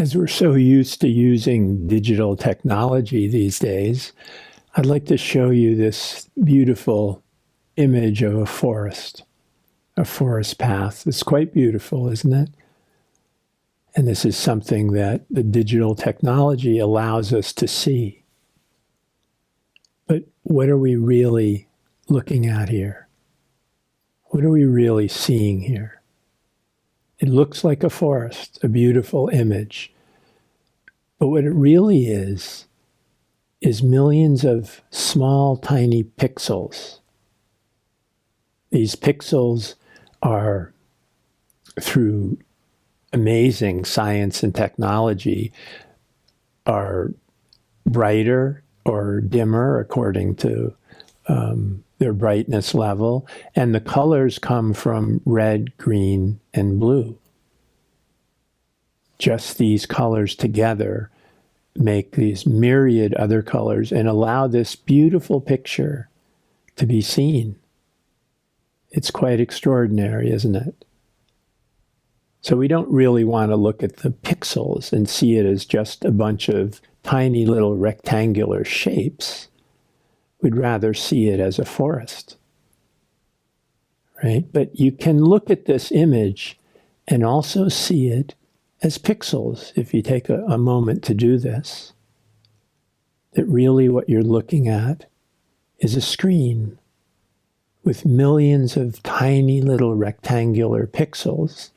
As we're so used to using digital technology these days, I'd like to show you this beautiful image of a forest path. It's quite beautiful, isn't it? And this is something that the digital technology allows us to see. But what are we really looking at here? What are we really seeing here? It looks like a forest, a beautiful image. But what it really is millions of small, tiny pixels. These pixels are, through amazing science and technology, are brighter or dimmer according to their brightness level, and the colors come from red, green, and blue. Just these colors together make these myriad other colors and allow this beautiful picture to be seen. It's quite extraordinary, isn't it? So we don't really want to look at the pixels and see it as just a bunch of tiny little rectangular shapes. We'd rather see it as a forest, right? But you can look at this image and also see it as pixels if you take a moment to do this. That really what you're looking at is a screen with millions of tiny little rectangular pixels.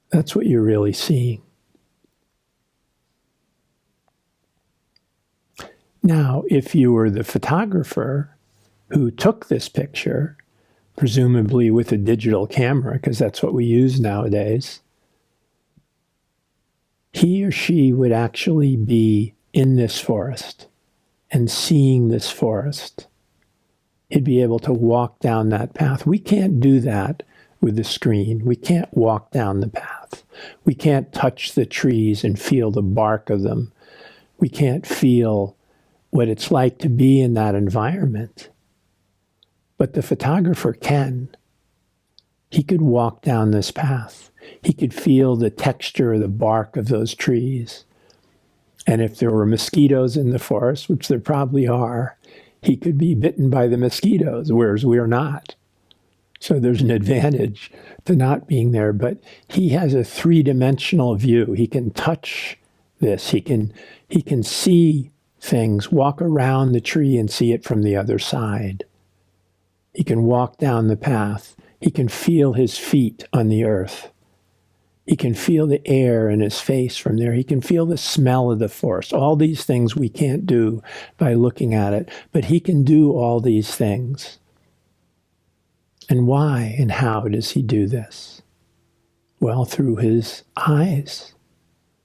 That's what you're really seeing. Now, if you were the photographer who took this picture, presumably with a digital camera, because that's what we use nowadays, he or she would actually be in this forest and seeing this forest. He'd be able to walk down that path. We can't do that with the screen. We can't walk down the path. We can't touch the trees and feel the bark of them. We can't feel what it's like to be in that environment. But the photographer can. He could walk down this path. He could feel the texture of the bark of those trees. And if there were mosquitoes in the forest, which there probably are, he could be bitten by the mosquitoes, whereas we're not. So there's an advantage to not being there. But he has a three-dimensional view. He can touch this. He can see things, walk around the tree and see it from the other side. He can walk down the path. He can feel his feet on the earth. He can feel the air in his face from there. He can feel the smell of the forest. All these things we can't do by looking at it, but he can do all these things. And why and how does he do this? Well, through his eyes.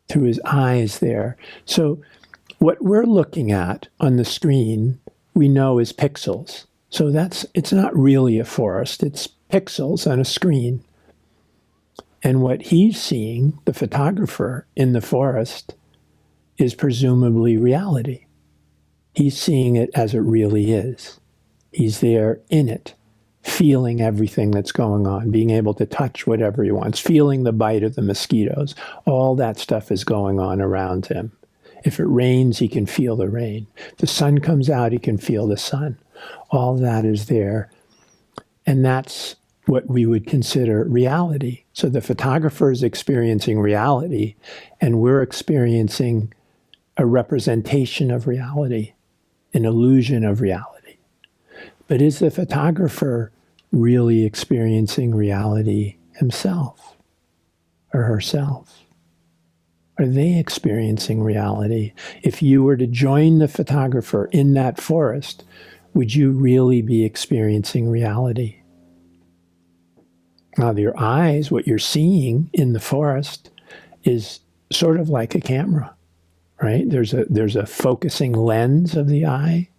Through his eyes there. So what we're looking at on the screen, we know is pixels. So it's not really a forest, it's pixels on a screen. And what he's seeing, the photographer in the forest, is presumably reality. He's seeing it as it really is. He's there in it, feeling everything that's going on, being able to touch whatever he wants, feeling the bite of the mosquitoes. All that stuff is going on around him. If it rains, he can feel the rain. If the sun comes out, he can feel the sun. All that is there. And that's what we would consider reality. So the photographer is experiencing reality, and we're experiencing a representation of reality, an illusion of reality. But is the photographer really experiencing reality himself or herself? Are they experiencing reality? If you were to join the photographer in that forest, would you really be experiencing reality? Now, your eyes, what you're seeing in the forest is sort of like a camera, right? There's a focusing lens of the eye,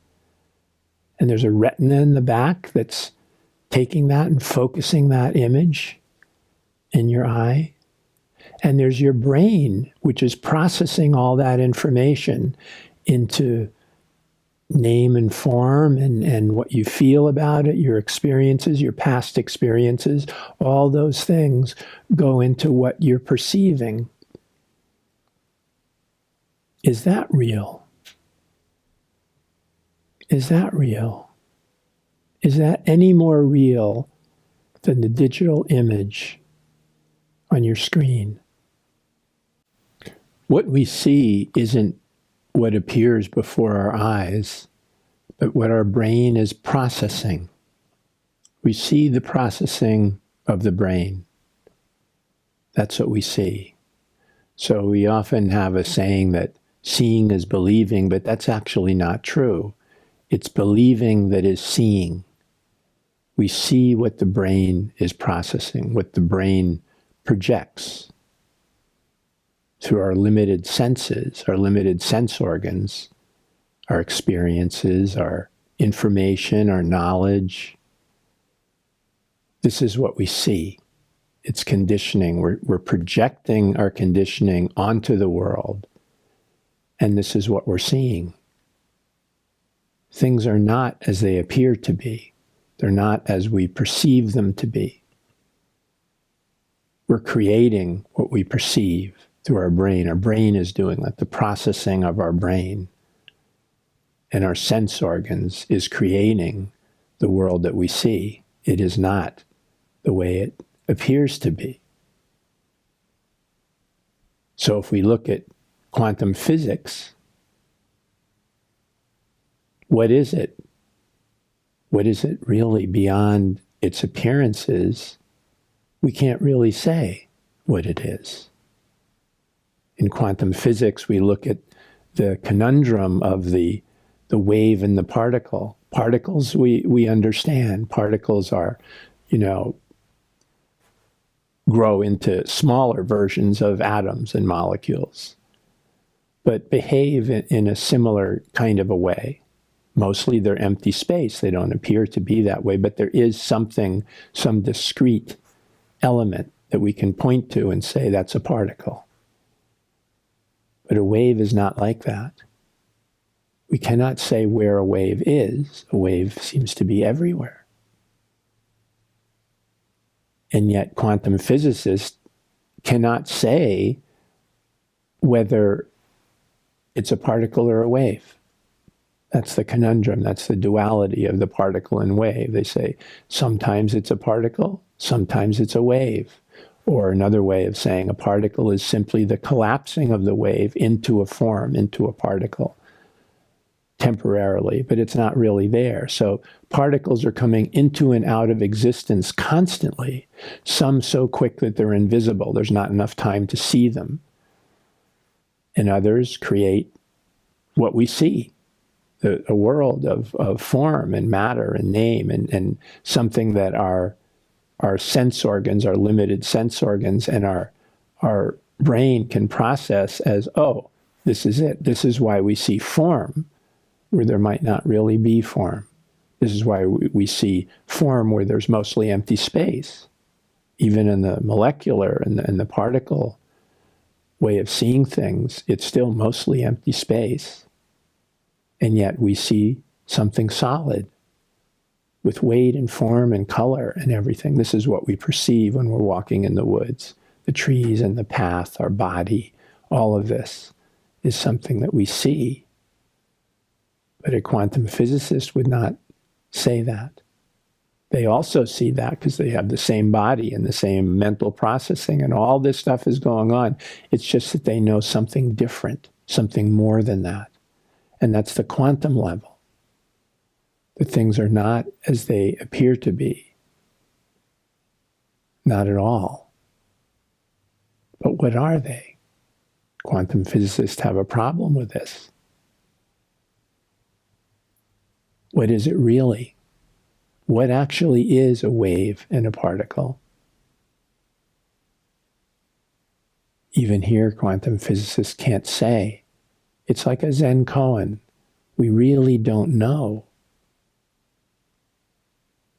and there's a retina in the back that's taking that and focusing that image in your eye. And there's your brain, which is processing all that information into name and form and what you feel about it, your experiences, your past experiences. All those things go into what you're perceiving Is that real? Is that real? Is that any more real than the digital image on your screen? What we see isn't what appears before our eyes, but what our brain is processing. We see the processing of the brain. That's what we see. So we often have a saying that seeing is believing, but that's actually not true. It's believing that is seeing. We see what the brain is processing, what the brain projects through our limited senses, our limited sense organs, our experiences, our information, our knowledge. This is what we see. It's conditioning. We're projecting our conditioning onto the world, and this is what we're seeing. Things are not as they appear to be. They're not as we perceive them to be. We're creating what we perceive through our brain. Our brain is doing that, the processing of our brain. And our sense organs is creating the world that we see. It is not the way it appears to be. So if we look at quantum physics, what is it? What is it really beyond its appearances? We can't really say what it is. In quantum physics, we look at the conundrum of the wave and the particle. Particles, we understand. Particles are, grow into smaller versions of atoms and molecules, but behave in a similar kind of a way. Mostly they're empty space. They don't appear to be that way, but there is something, some discrete element that we can point to and say that's a particle. But a wave is not like that. We cannot say where a wave is. A wave seems to be everywhere. And yet quantum physicists cannot say whether it's a particle or a wave. That's the conundrum. That's the duality of the particle and wave. They say sometimes it's a particle, sometimes it's a wave. Or another way of saying a particle is simply the collapsing of the wave into a form, into a particle, temporarily, but it's not really there. So particles are coming into and out of existence constantly, some so quick that they're invisible. There's not enough time to see them. And others create what we see, a world of form and matter and name and something that our sense organs, our limited sense organs, and our brain can process as, oh, this is it. This is why we see form where there might not really be form. This is why we see form where there's mostly empty space. Even in the molecular and the particle way of seeing things, it's still mostly empty space. And yet we see something solid with weight and form and color and everything. This is what we perceive when we're walking in the woods. The trees and the path, our body, all of this is something that we see. But a quantum physicist would not say that. They also see that because they have the same body and the same mental processing and all this stuff is going on. It's just that they know something different, something more than that. And that's the quantum level. That things are not as they appear to be. Not at all. But what are they? Quantum physicists have a problem with this. What is it really? What actually is a wave and a particle? Even here, quantum physicists can't say. It's like a Zen koan. We really don't know.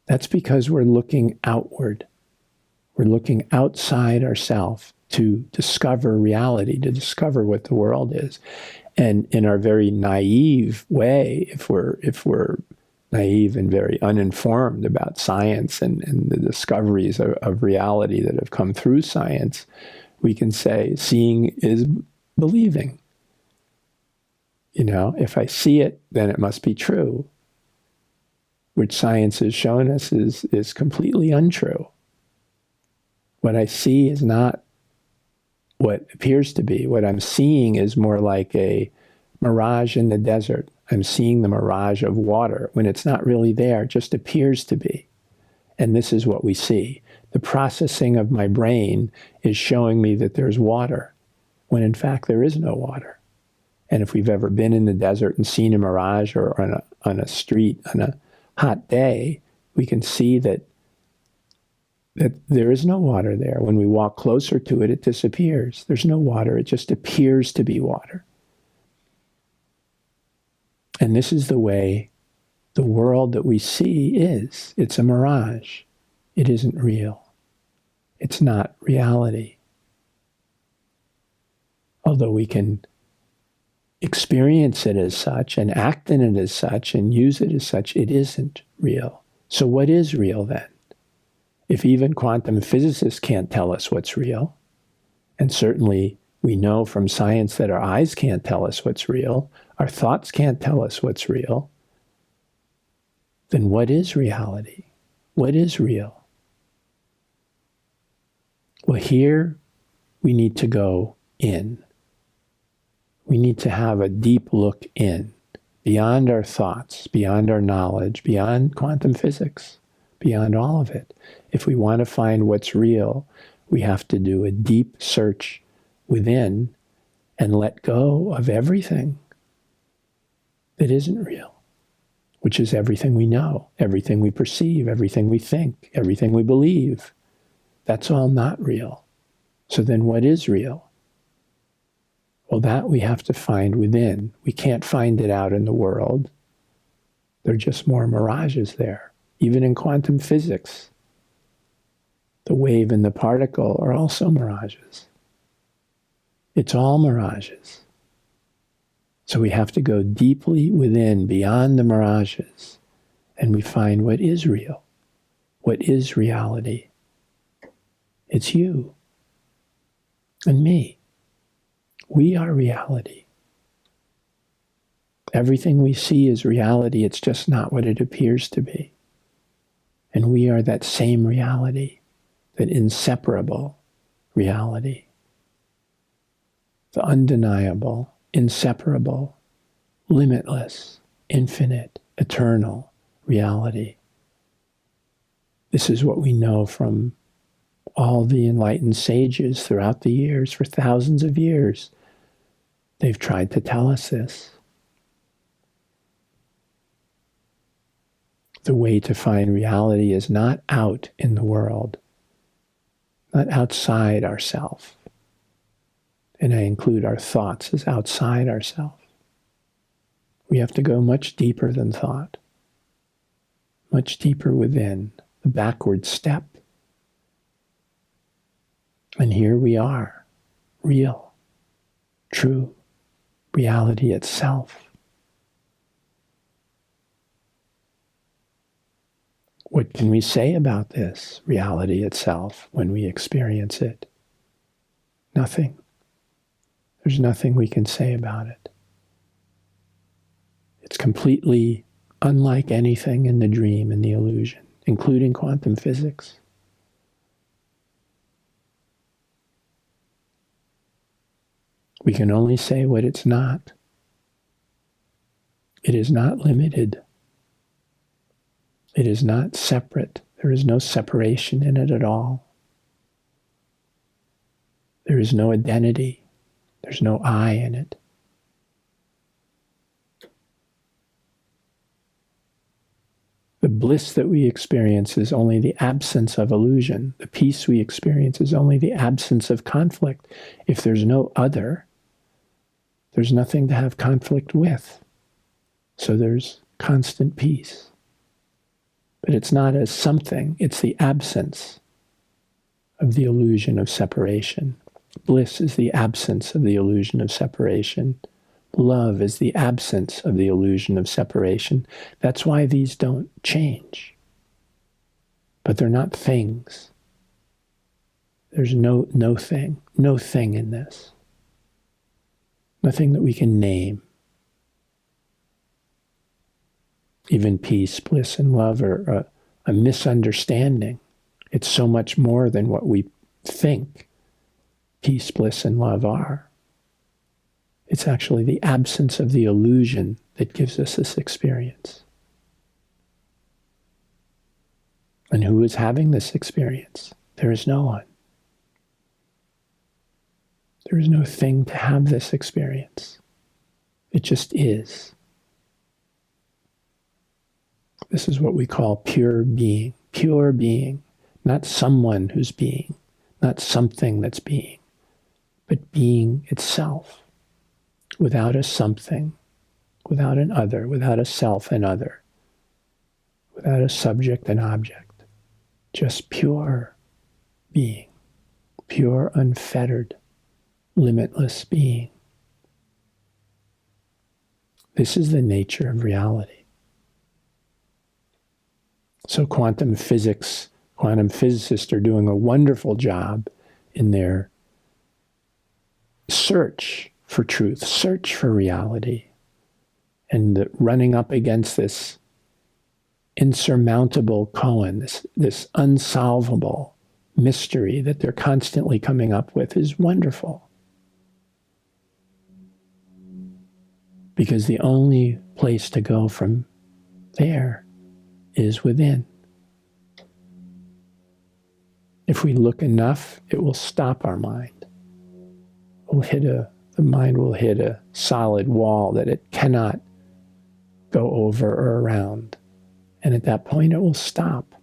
That's because we're looking outward. We're looking outside ourselves to discover reality, to discover what the world is. And in our very naive way, if we're naive and very uninformed about science and the discoveries of reality that have come through science, we can say seeing is believing. If I see it, then it must be true, which science has shown us is completely untrue. What I see is not what appears to be. What I'm seeing is more like a mirage in the desert. I'm seeing the mirage of water when it's not really there, it just appears to be. And this is what we see. The processing of my brain is showing me that there's water, when in fact there is no water. And if we've ever been in the desert and seen a mirage or on a street on a hot day, we can see that there is no water there. When we walk closer to it, it disappears. There's no water. It just appears to be water. And this is the way the world that we see is. It's a mirage. It isn't real. It's not reality. Although we can experience it as such and act in it as such and use it as such, it isn't real. So what is real then? If even quantum physicists can't tell us what's real, and certainly we know from science that our eyes can't tell us what's real, our thoughts can't tell us what's real, then what is reality? What is real? Well, here we need to go in. We need to have a deep look in, beyond our thoughts, beyond our knowledge, beyond quantum physics, beyond all of it. If we want to find what's real, we have to do a deep search within and let go of everything that isn't real, which is everything we know, everything we perceive, everything we think, everything we believe. That's all not real. So then what is real? Well, that we have to find within. We can't find it out in the world. There are just more mirages there. Even in quantum physics, the wave and the particle are also mirages. It's all mirages. So we have to go deeply within, beyond the mirages, and we find what is real. What is reality? It's you and me. We are reality. Everything we see is reality. It's just not what it appears to be. And we are that same reality, that inseparable reality, the undeniable, inseparable, limitless, infinite, eternal reality. This is what we know from all the enlightened sages throughout the years. For thousands of years, they've tried to tell us this. The way to find reality is not out in the world, not outside ourself. And I include our thoughts as outside ourself. We have to go much deeper than thought, much deeper within, the backward step. And here we are, real, true, reality itself. What can we say about this reality itself when we experience it? Nothing. There's nothing we can say about it. It's completely unlike anything in the dream and the illusion, including quantum physics. We can only say what it's not. It is not limited. It is not separate. There is no separation in it at all. There is no identity. There's no I in it. The bliss that we experience is only the absence of illusion. The peace we experience is only the absence of conflict. If there's no other, there's nothing to have conflict with. So there's constant peace. But it's not as something, it's the absence of the illusion of separation. Bliss is the absence of the illusion of separation. Love is the absence of the illusion of separation. That's why these don't change. But they're not things. There's no thing in this. Nothing that we can name. Even peace, bliss, and love are a misunderstanding. It's so much more than what we think peace, bliss, and love are. It's actually the absence of the illusion that gives us this experience. And who is having this experience? There is no one. There is no thing to have this experience. It just is. This is what we call pure being. Pure being. Not someone who's being. Not something that's being. But being itself. Without a something. Without an other. Without a self and other. Without a subject and object. Just pure being. Pure, unfettered, limitless being. This is the nature of reality. So quantum physics, quantum physicists are doing a wonderful job in their search for truth, search for reality, and running up against this insurmountable koan, this unsolvable mystery that they're constantly coming up with is wonderful. Because the only place to go from there is within. If we look enough, it will stop our mind. The mind will hit a solid wall that it cannot go over or around. And at that point, it will stop.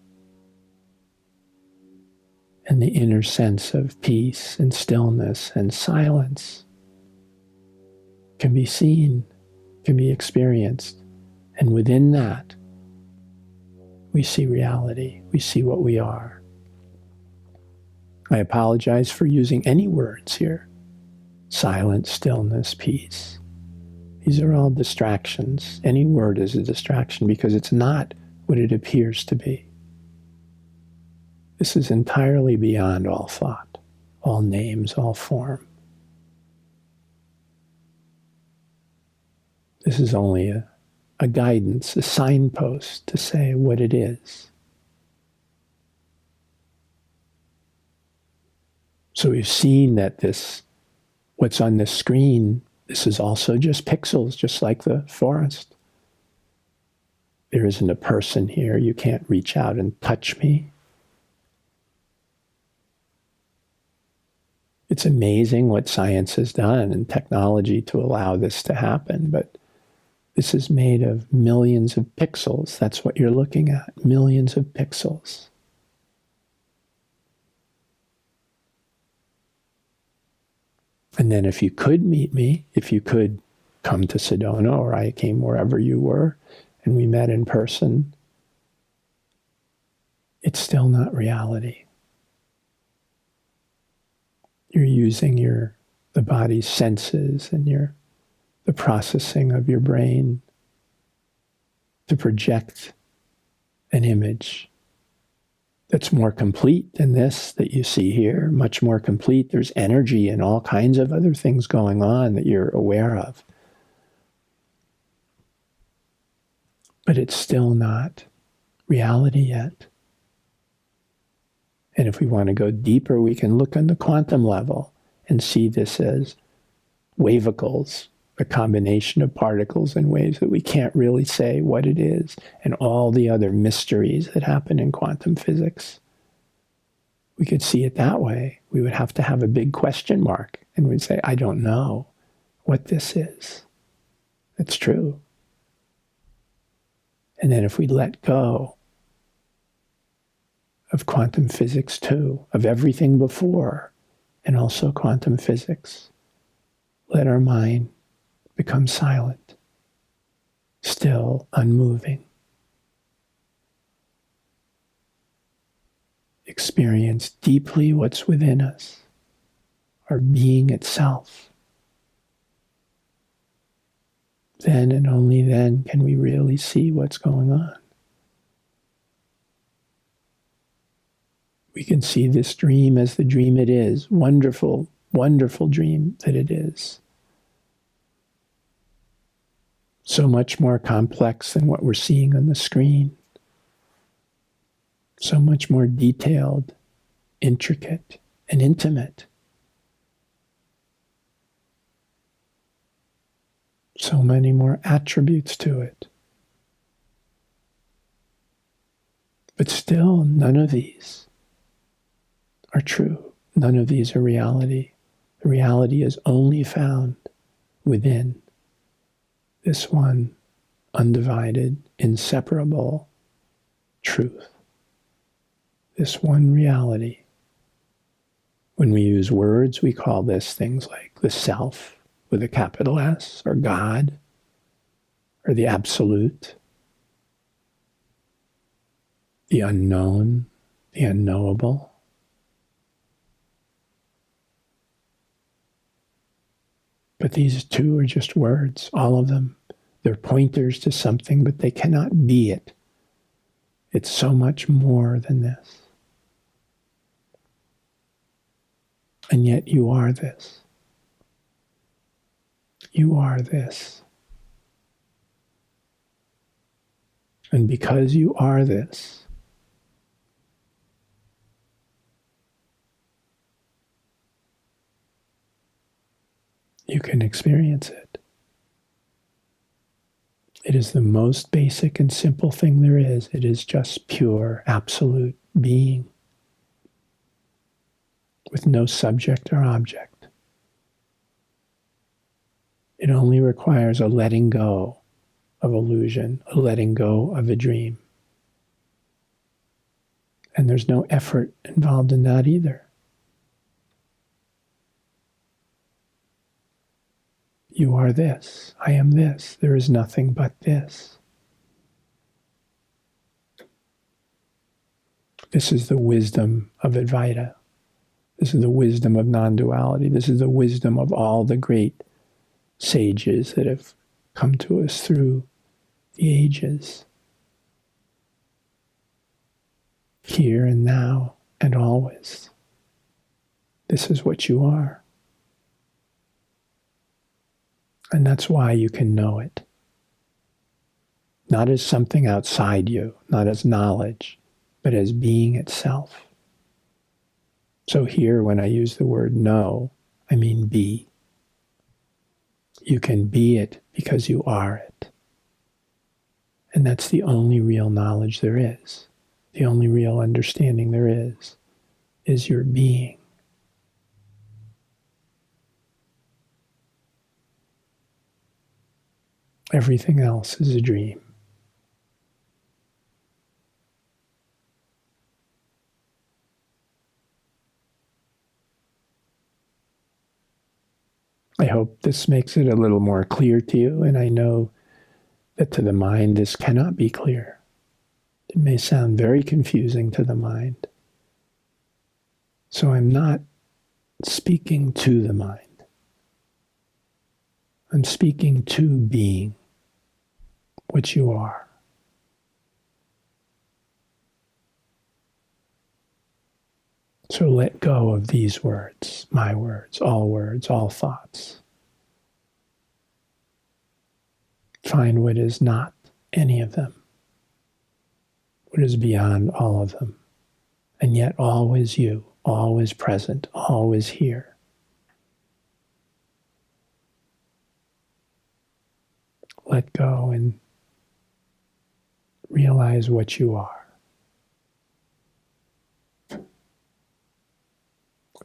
And the inner sense of peace and stillness and silence can be seen, can be experienced. And within that, we see reality. We see what we are. I apologize for using any words here. Silence, stillness, peace. These are all distractions. Any word is a distraction because it's not what it appears to be. This is entirely beyond all thought, all names, all form. This is only a guidance, a signpost to say what it is. So we've seen that what's on this screen, this is also just pixels, just like the forest. There isn't a person here. You can't reach out and touch me. It's amazing what science has done and technology to allow this to happen, but this is made of millions of pixels. That's what you're looking at, millions of pixels. And then if you could meet me, if you could come to Sedona, or I came wherever you were, and we met in person, it's still not reality. You're using the body's senses and the processing of your brain to project an image that's more complete than this that you see here, much more complete. There's energy and all kinds of other things going on that you're aware of. But it's still not reality yet. And if we want to go deeper, we can look on the quantum level and see this as wavicles, a combination of particles in ways that we can't really say what it is, and all the other mysteries that happen in quantum physics. We could see it that way. We would have to have a big question mark, and we'd say, I don't know what this is. It's true. And then if we let go of quantum physics too, of everything before, and also quantum physics, let our mind become silent, still, unmoving. Experience deeply what's within us, our being itself. Then and only then can we really see what's going on. We can see this dream as the dream it is, wonderful, wonderful dream that it is. So much more complex than what we're seeing on the screen. So much more detailed, intricate, and intimate. So many more attributes to it. But still, none of these are true. None of these are reality. The reality is only found within this one undivided, inseparable truth. This one reality. When we use words, we call this things like the self with a capital S, or God, or the absolute, the unknown, the unknowable. But these two are just words, all of them. They're pointers to something, but they cannot be it. It's so much more than this. And yet you are this. You are this. And because you are this, you can experience it. It is the most basic and simple thing there is. It is just pure, absolute being with no subject or object. It only requires a letting go of illusion, a letting go of a dream. And there's no effort involved in that either. You are this. I am this. There is nothing but this. This is the wisdom of Advaita. This is the wisdom of non-duality. This is the wisdom of all the great sages that have come to us through the ages. Here and now and always. This is what you are. And that's why you can know it. Not as something outside you, not as knowledge, but as being itself. So here, when I use the word know, I mean be. You can be it because you are it. And that's the only real knowledge there is. The only real understanding there is your being. Everything else is a dream. I hope this makes it a little more clear to you, and I know that to the mind this cannot be clear. It may sound very confusing to the mind. So I'm not speaking to the mind. I'm speaking to being, which you are. So let go of these words, my words, all thoughts. Find what is not any of them, what is beyond all of them, and yet always you, always present, always here. Let go and realize what you are.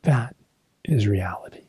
That is reality.